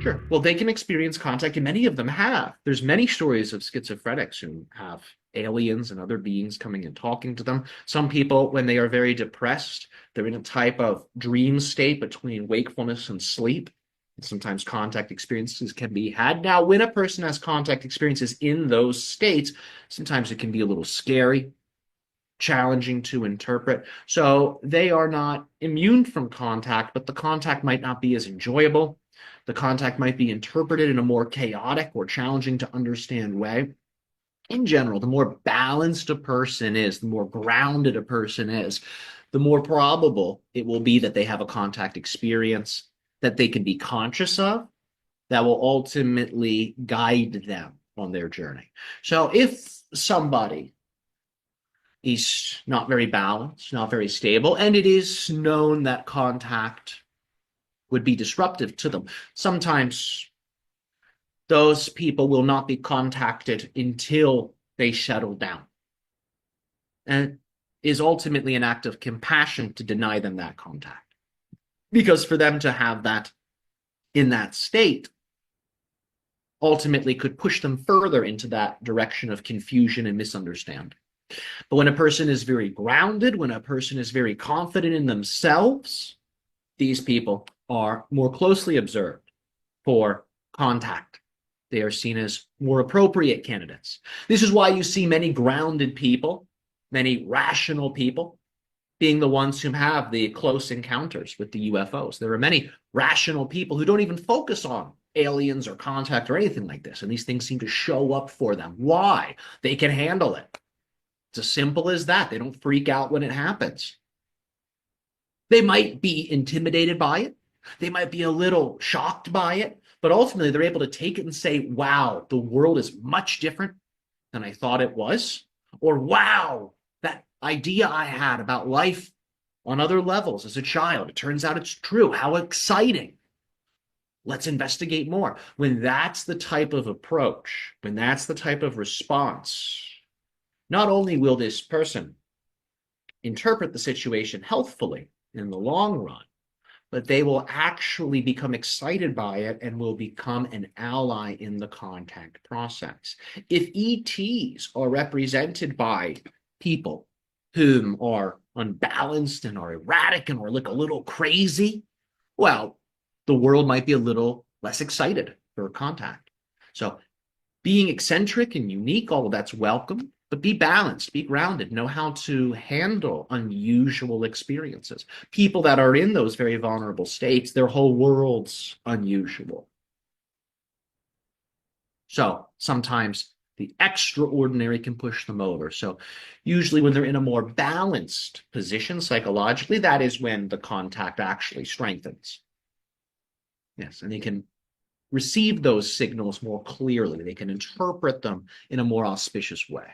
Sure. Well, they can experience contact, and many of them have. There's many stories of schizophrenics who have aliens and other beings coming and talking to them. Some people, when they are very depressed, they're in a type of dream state between wakefulness and sleep. And sometimes contact experiences can be had. Now, when a person has contact experiences in those states, sometimes it can be a little scary, challenging to interpret. So they are not immune from contact, but the contact might not be as enjoyable. The contact might be interpreted in a more chaotic or challenging to understand way. In general, the more balanced a person is, the more grounded a person is, the more probable it will be that they have a contact experience that they can be conscious of that will ultimately guide them on their journey. So if somebody is not very balanced, not very stable, and it is known that contact would be disruptive to them, sometimes those people will not be contacted until they settle down. And it is ultimately an act of compassion to deny them that contact. Because for them to have that in that state ultimately could push them further into that direction of confusion and misunderstanding. But when a person is very grounded, when a person is very confident in themselves, these people are more closely observed for contact. They are seen as more appropriate candidates. This is why you see many grounded people, many rational people, being the ones who have the close encounters with the UFOs. There are many rational people who don't even focus on aliens or contact or anything like this, and these things seem to show up for them. Why? They can handle it. It's as simple as that. They don't freak out when it happens. They might be intimidated by it. They might be a little shocked by it, but ultimately they're able to take it and say, wow, the world is much different than I thought it was. Or, wow, that idea I had about life on other levels as a child, it turns out it's true. How exciting. Let's investigate more. When that's the type of approach, when that's the type of response, not only will this person interpret the situation healthfully in the long run, but they will actually become excited by it and will become an ally in the contact process. If ETs are represented by people whom are unbalanced and are erratic and are like a little crazy, well, the world might be a little less excited for contact. So being eccentric and unique, all of that's welcome, but be balanced, be grounded, know how to handle unusual experiences. People that are in those very vulnerable states, their whole world's unusual. So sometimes the extraordinary can push them over. So usually when they're in a more balanced position psychologically, that is when the contact actually strengthens. Yes, and they can receive those signals more clearly. They can interpret them in a more auspicious way.